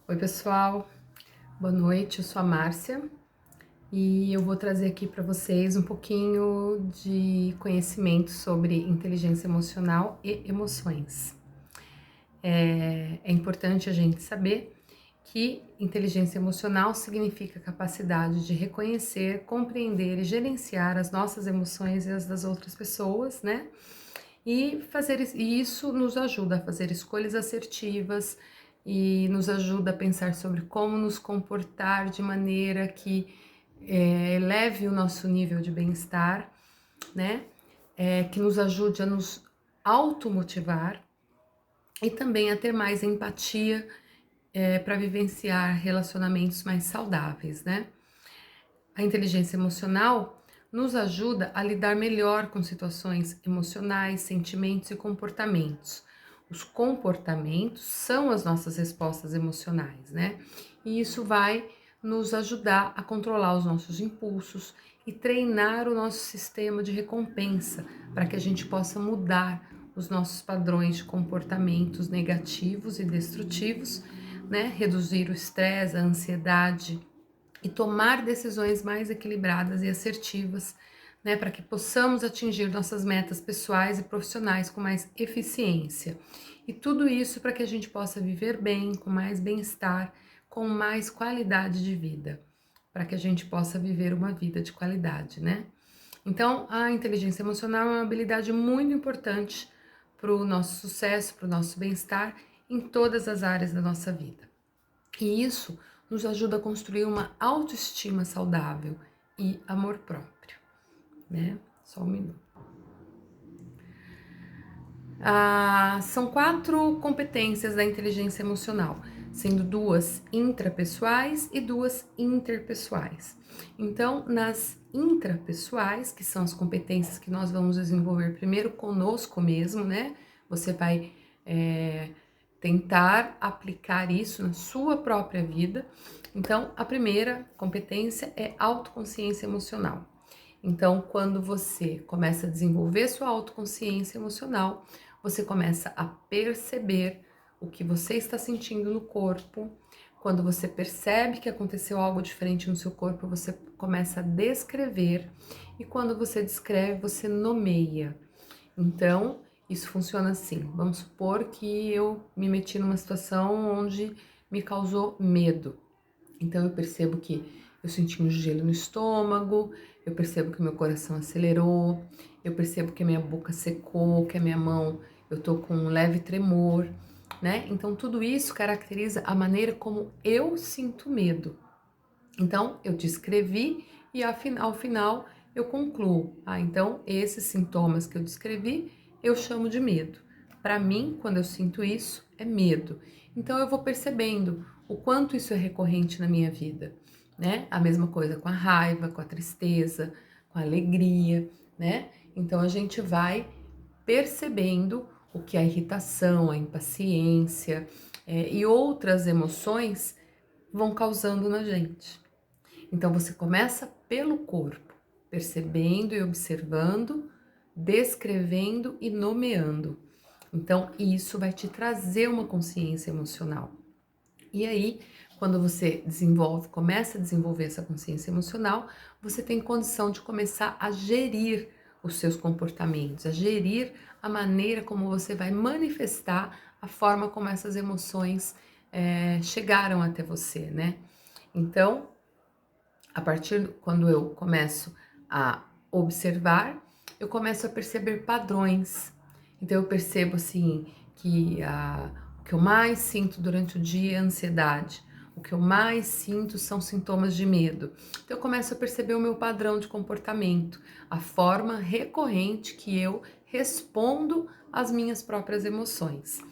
Oi, pessoal, boa noite. Eu sou a Márcia e eu vou trazer aqui para vocês um pouquinho de conhecimento sobre inteligência emocional e emoções. É importante a gente saber que inteligência emocional significa capacidade de reconhecer, compreender e gerenciar as nossas emoções e as das outras pessoas, né? E isso nos ajuda a fazer escolhas assertivas e nos ajuda a pensar sobre como nos comportar de maneira que eleve o nosso nível de bem-estar, né? Que nos ajude a nos automotivar e também a ter mais empatia para vivenciar relacionamentos mais saudáveis, né? A inteligência emocional nos ajuda a lidar melhor com situações emocionais, sentimentos e comportamentos. Os comportamentos são as nossas respostas emocionais, né? E isso vai nos ajudar a controlar os nossos impulsos e treinar o nosso sistema de recompensa para que a gente possa mudar os nossos padrões de comportamentos negativos e destrutivos, né? Reduzir o estresse, a ansiedade e tomar decisões mais equilibradas e assertivas, né, para que possamos atingir nossas metas pessoais e profissionais com mais eficiência. E tudo isso para que a gente possa viver bem, com mais bem-estar, com mais qualidade de vida, para que a gente possa viver uma vida de qualidade, né? Então, a inteligência emocional é uma habilidade muito importante para o nosso sucesso, para o nosso bem-estar em todas as áreas da nossa vida. E isso nos ajuda a construir uma autoestima saudável e amor próprio, né? Só um minuto. São 4 competências da inteligência emocional, sendo 2 intrapessoais e 2 interpessoais. Então, nas intrapessoais, que são as competências que nós vamos desenvolver primeiro conosco mesmo, né? Você vai tentar aplicar isso na sua própria vida. Então, a primeira competência é autoconsciência emocional. Então, quando você começa a desenvolver sua autoconsciência emocional, você começa a perceber o que você está sentindo no corpo. Quando você percebe que aconteceu algo diferente no seu corpo, você começa a descrever. E quando você descreve, você nomeia. Então, isso funciona assim. Vamos supor que eu me meti numa situação onde me causou medo. Então, eu percebo que eu senti um gelo no estômago, eu percebo que meu coração acelerou, eu percebo que a minha boca secou, que a minha mão, eu tô com um leve tremor, né? Então, tudo isso caracteriza a maneira como eu sinto medo. Então, eu descrevi e ao final eu concluo. Então, esses sintomas que eu descrevi, eu chamo de medo. Para mim, quando eu sinto isso, é medo. Então, eu vou percebendo o quanto isso é recorrente na minha vida, né? A mesma coisa com a raiva, com a tristeza, com a alegria, né? Então, a gente vai percebendo o que a irritação, a impaciência e outras emoções vão causando na gente. Então você começa pelo corpo, percebendo e observando, descrevendo e nomeando. Então isso vai te trazer uma consciência emocional. E aí, quando você começa a desenvolver essa consciência emocional, você tem condição de começar a gerir os seus comportamentos, a gerir a maneira como você vai manifestar a forma como essas emoções chegaram até você, né? Então, a partir quando eu começo a observar, eu começo a perceber padrões. Então eu percebo assim que o que eu mais sinto durante o dia é ansiedade. O que eu mais sinto são sintomas de medo. Então eu começo a perceber o meu padrão de comportamento, a forma recorrente que eu respondo às minhas próprias emoções,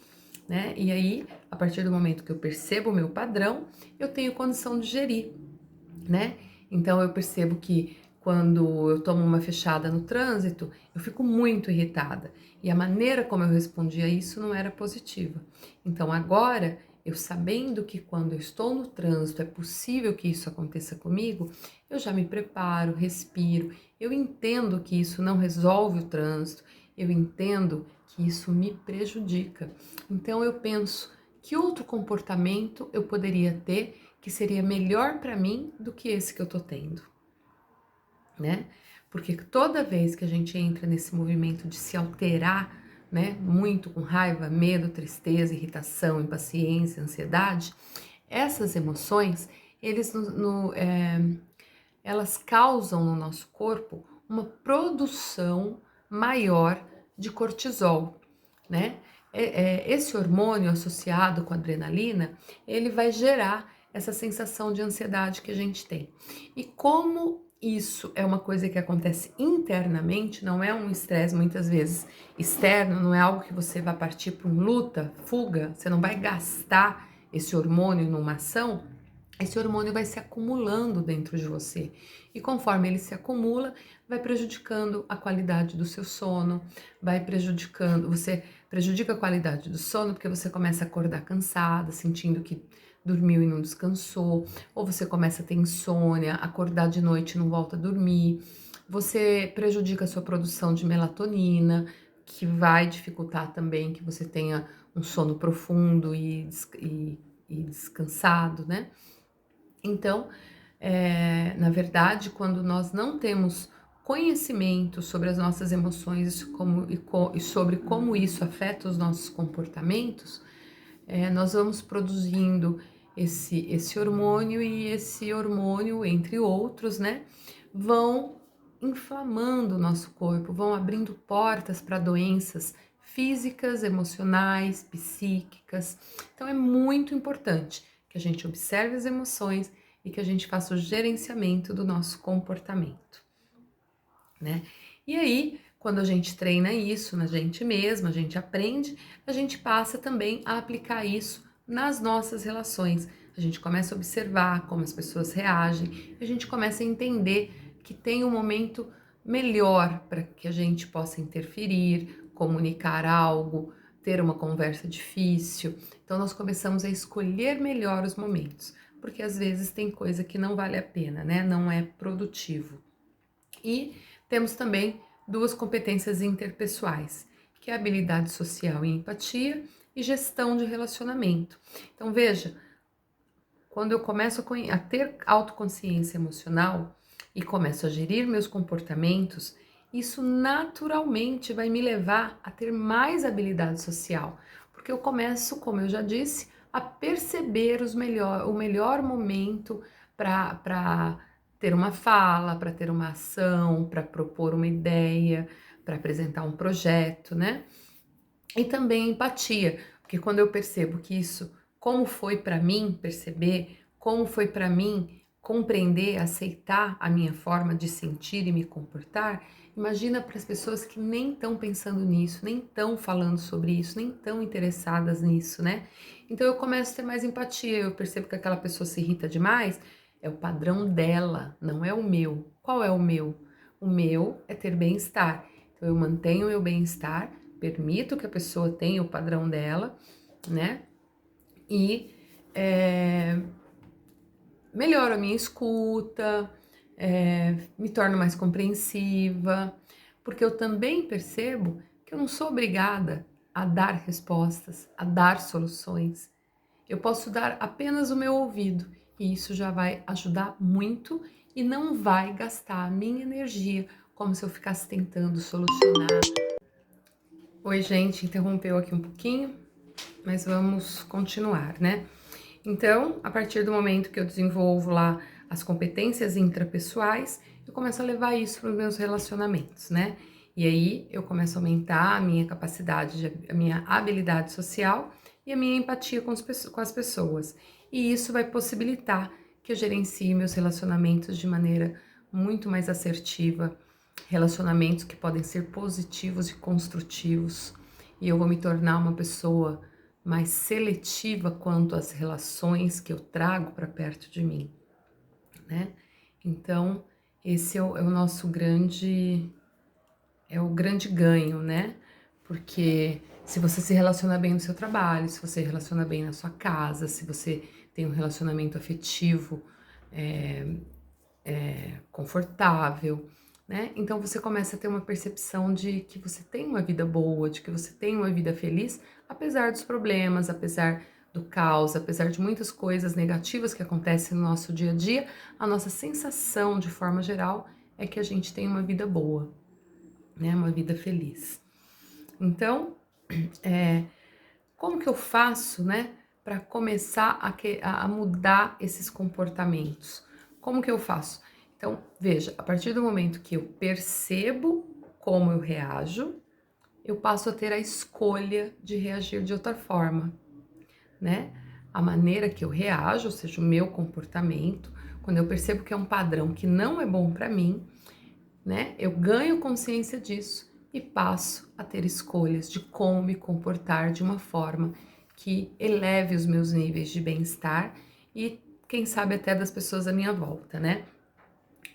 né? E aí, a partir do momento que eu percebo o meu padrão, eu tenho condição de gerir, né? Então eu percebo que quando eu tomo uma fechada no trânsito, eu fico muito irritada. E a maneira como eu respondi a isso não era positiva. Então agora, eu sabendo que quando eu estou no trânsito é possível que isso aconteça comigo, eu já me preparo, respiro, eu entendo que isso não resolve o trânsito, eu entendo que isso me prejudica. Então eu penso que outro comportamento eu poderia ter que seria melhor para mim do que esse que eu tô tendo, né? Porque toda vez que a gente entra nesse movimento de se alterar, né, muito com raiva, medo, tristeza, irritação, impaciência, ansiedade, essas emoções, elas causam no nosso corpo uma produção maior de cortisol, né? Esse hormônio associado com a adrenalina, ele vai gerar essa sensação de ansiedade que a gente tem. E como isso é uma coisa que acontece internamente, não é um estresse muitas vezes externo, não é algo que você vai partir para um luta, fuga, você não vai gastar esse hormônio numa ação, esse hormônio vai se acumulando dentro de você. E conforme ele se acumula, vai prejudicando a qualidade do seu sono, vai prejudicando, você prejudica a qualidade do sono porque você começa a acordar cansada, sentindo que dormiu e não descansou, ou você começa a ter insônia, acordar de noite e não volta a dormir. Você prejudica a sua produção de melatonina, que vai dificultar também que você tenha um sono profundo e descansado, né? Então, na verdade, quando nós não temos conhecimento sobre as nossas emoções e sobre como isso afeta os nossos comportamentos, nós vamos produzindo esse hormônio e esse hormônio, entre outros, né, vão inflamando o nosso corpo, vão abrindo portas para doenças físicas, emocionais, psíquicas. Então é muito importante que a gente observe as emoções e que a gente faça o gerenciamento do nosso comportamento, né? E aí, quando a gente treina isso na gente mesma, a gente aprende, a gente passa também a aplicar isso nas nossas relações. A gente começa a observar como as pessoas reagem, a gente começa a entender que tem um momento melhor para que a gente possa interferir, comunicar algo, ter uma conversa difícil. Então nós começamos a escolher melhor os momentos, porque às vezes tem coisa que não vale a pena, né? Não é produtivo. E temos também duas competências interpessoais, que é a habilidade social e empatia e gestão de relacionamento. Então veja, quando eu começo a ter autoconsciência emocional e começo a gerir meus comportamentos, isso naturalmente vai me levar a ter mais habilidade social, porque eu começo, como eu já disse, a perceber o melhor momento para ter uma fala, para ter uma ação, para propor uma ideia, para apresentar um projeto, né? E também empatia, porque quando eu percebo que isso, como foi para mim perceber, como foi para mim compreender, aceitar a minha forma de sentir e me comportar, imagina para as pessoas que nem estão pensando nisso, nem estão falando sobre isso, nem estão interessadas nisso, né? Então eu começo a ter mais empatia, eu percebo que aquela pessoa se irrita demais, é o padrão dela, não é o meu. Qual é o meu? O meu é ter bem-estar. Então eu mantenho o meu bem-estar, permito que a pessoa tenha o padrão dela, né? E melhoro a minha escuta, me torno mais compreensiva, porque eu também percebo que eu não sou obrigada a dar respostas, a dar soluções. Eu posso dar apenas o meu ouvido e isso já vai ajudar muito e não vai gastar a minha energia como se eu ficasse tentando solucionar. Oi, gente, interrompeu aqui um pouquinho, mas vamos continuar, né? Então, a partir do momento que eu desenvolvo lá as competências intrapessoais, eu começo a levar isso para os meus relacionamentos, né? E aí eu começo a aumentar a minha capacidade, a minha habilidade social e a minha empatia com as pessoas. E isso vai possibilitar que eu gerencie meus relacionamentos de maneira muito mais assertiva, relacionamentos que podem ser positivos e construtivos. E eu vou me tornar uma pessoa mais seletiva quanto às relações que eu trago para perto de mim, né? Então, esse é o nosso é o grande ganho, né? Porque se você se relaciona bem no seu trabalho, se você se relaciona bem na sua casa, se você tem um relacionamento afetivo confortável, né? Então você começa a ter uma percepção de que você tem uma vida boa, de que você tem uma vida feliz, apesar dos problemas, apesar do caos, apesar de muitas coisas negativas que acontecem no nosso dia a dia, a nossa sensação, de forma geral, é que a gente tem uma vida boa, né? Uma vida feliz. Então, como que eu faço, né, para começar a mudar esses comportamentos? Como que eu faço? Então, veja, a partir do momento que eu percebo como eu reajo, eu passo a ter a escolha de reagir de outra forma, né? A maneira que eu reajo, ou seja, o meu comportamento, quando eu percebo que é um padrão que não é bom para mim, né? Eu ganho consciência disso e passo a ter escolhas de como me comportar de uma forma que eleve os meus níveis de bem-estar e, quem sabe, até das pessoas à minha volta, né?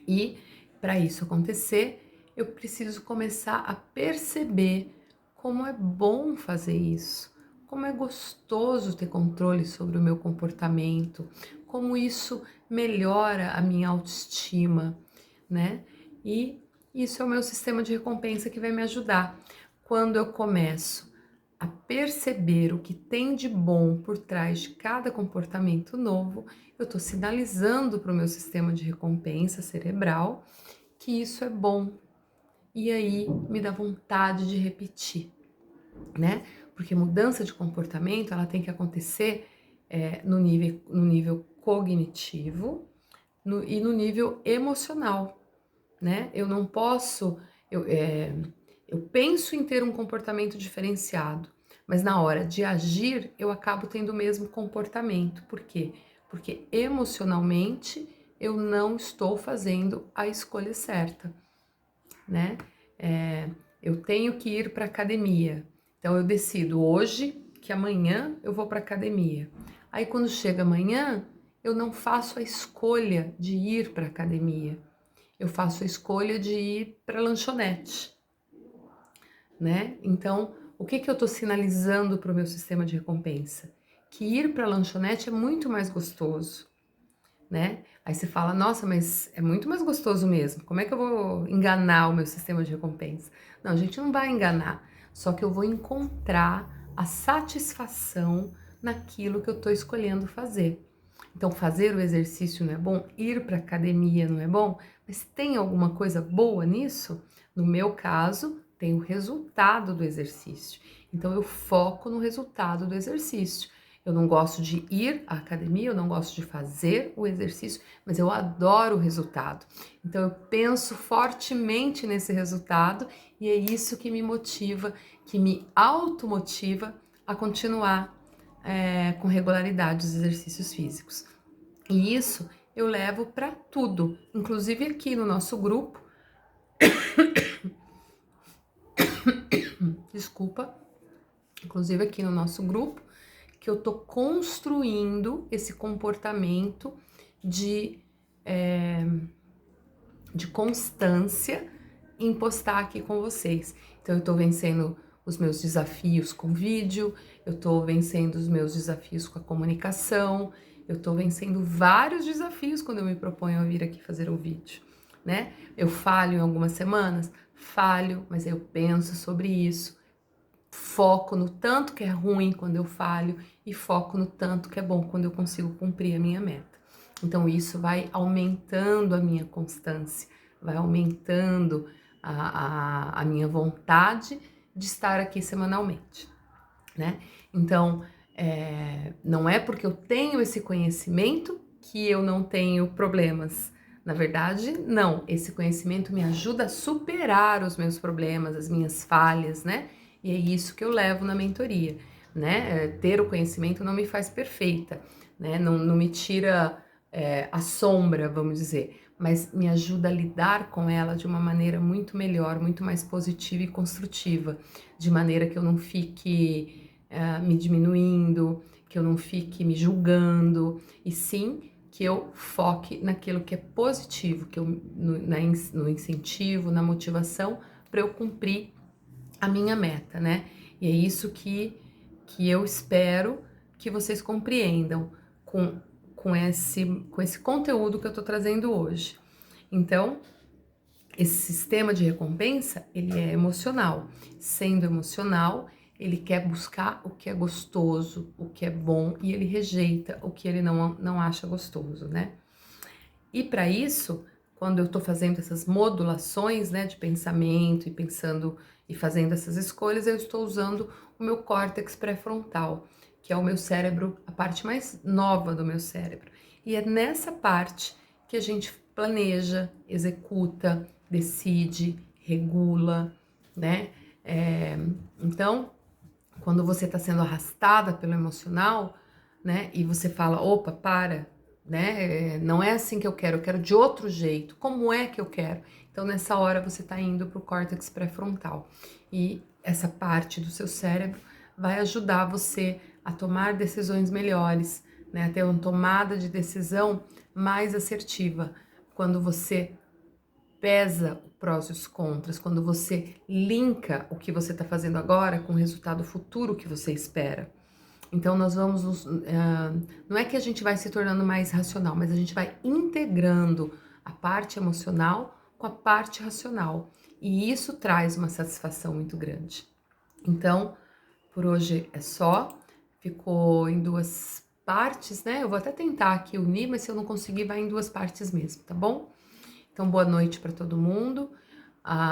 E para isso acontecer, eu preciso começar a perceber como é bom fazer isso, como é gostoso ter controle sobre o meu comportamento, como isso melhora a minha autoestima, né? E isso é o meu sistema de recompensa que vai me ajudar. Quando eu começo a perceber o que tem de bom por trás de cada comportamento novo, eu estou sinalizando para o meu sistema de recompensa cerebral que isso é bom. E aí me dá vontade de repetir, né? Porque mudança de comportamento ela tem que acontecer no nível cognitivo e no nível emocional, né? Eu não posso, eu penso em ter um comportamento diferenciado, mas na hora de agir eu acabo tendo o mesmo comportamento. Por quê? Porque emocionalmente eu não estou fazendo a escolha certa, né? Eu tenho que ir para academia, então eu decido hoje que amanhã eu vou para academia. Aí quando chega amanhã, eu não faço a escolha de ir para academia. Eu faço a escolha de ir para lanchonete, né? Então, o que eu estou sinalizando para o meu sistema de recompensa? Que ir para lanchonete é muito mais gostoso, né? Aí você fala, nossa, mas é muito mais gostoso mesmo. Como é que eu vou enganar o meu sistema de recompensa? Não, a gente não vai enganar. Só que eu vou encontrar a satisfação naquilo que eu estou escolhendo fazer. Então, fazer o exercício não é bom? Ir para academia não é bom? Mas tem alguma coisa boa nisso? No meu caso, tem o resultado do exercício. Então, eu foco no resultado do exercício. Eu não gosto de ir à academia, eu não gosto de fazer o exercício, mas eu adoro o resultado. Então, eu penso fortemente nesse resultado e é isso que me motiva, que me automotiva a continuar com regularidade os exercícios físicos. E isso eu levo para tudo, inclusive aqui no nosso grupo. Desculpa, inclusive aqui no nosso grupo, que eu tô construindo esse comportamento de constância em postar aqui com vocês. Então, eu tô vencendo os meus desafios com vídeo, eu tô vencendo os meus desafios com a comunicação, eu tô vencendo vários desafios quando eu me proponho a vir aqui fazer o vídeo, né? Eu falho em algumas semanas, falho, mas eu penso sobre isso, foco no tanto que é ruim quando eu falho e foco no tanto que é bom quando eu consigo cumprir a minha meta. Então, isso vai aumentando a minha constância, vai aumentando a minha vontade de estar aqui semanalmente, né? Então, não é porque eu tenho esse conhecimento que eu não tenho problemas. Na verdade, não. Esse conhecimento me ajuda a superar os meus problemas, as minhas falhas, né? E é isso que eu levo na mentoria, né? Ter o conhecimento não me faz perfeita, né? Não me tira a sombra, vamos dizer, mas me ajuda a lidar com ela de uma maneira muito melhor, muito mais positiva e construtiva, de maneira que eu não fique me diminuindo, que eu não fique me julgando, e sim que eu foque naquilo que é positivo, que eu, no incentivo, na motivação, para eu cumprir a minha meta, né? E é isso que eu espero que vocês compreendam com esse conteúdo que eu tô trazendo hoje. Então, esse sistema de recompensa, ele é emocional. Sendo emocional, ele quer buscar o que é gostoso, o que é bom, e ele rejeita o que ele não acha gostoso, né? E para isso, quando eu estou fazendo essas modulações, né, de pensamento e pensando e fazendo essas escolhas, eu estou usando o meu córtex pré-frontal, que é o meu cérebro, a parte mais nova do meu cérebro. E é nessa parte que a gente planeja, executa, decide, regula, né? Então, quando você está sendo arrastada pelo emocional, né? E você fala, opa, para, né? Não é assim que eu quero de outro jeito. Como é que eu quero? Então, nessa hora, você está indo para o córtex pré-frontal. E essa parte do seu cérebro vai ajudar você a tomar decisões melhores, né? A ter uma tomada de decisão mais assertiva. Quando você pesa os prós e os contras, quando você linka o que você está fazendo agora com o resultado futuro que você espera. Então, nós vamos não é que a gente vai se tornando mais racional, mas a gente vai integrando a parte emocional com a parte racional. E isso traz uma satisfação muito grande. Então, por hoje é só. Ficou em duas partes, né? Eu vou até tentar aqui unir, mas se eu não conseguir, vai em duas partes mesmo, tá bom? Então, boa noite para todo mundo.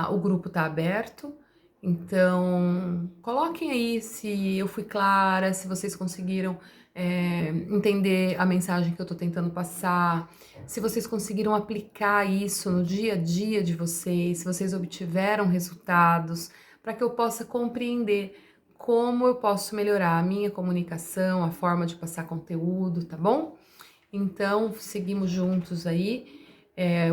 O grupo está aberto. Então, coloquem aí se eu fui clara, se vocês conseguiram entender a mensagem que eu estou tentando passar, se vocês conseguiram aplicar isso no dia a dia de vocês, se vocês obtiveram resultados, para que eu possa compreender como eu posso melhorar a minha comunicação, a forma de passar conteúdo, tá bom? Então, seguimos juntos aí.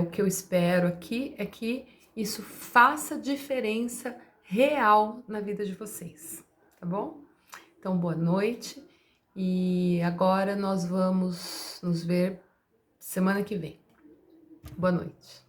O que eu espero aqui é que isso faça diferença real na vida de vocês, tá bom? Então, boa noite e agora nós vamos nos ver semana que vem. Boa noite.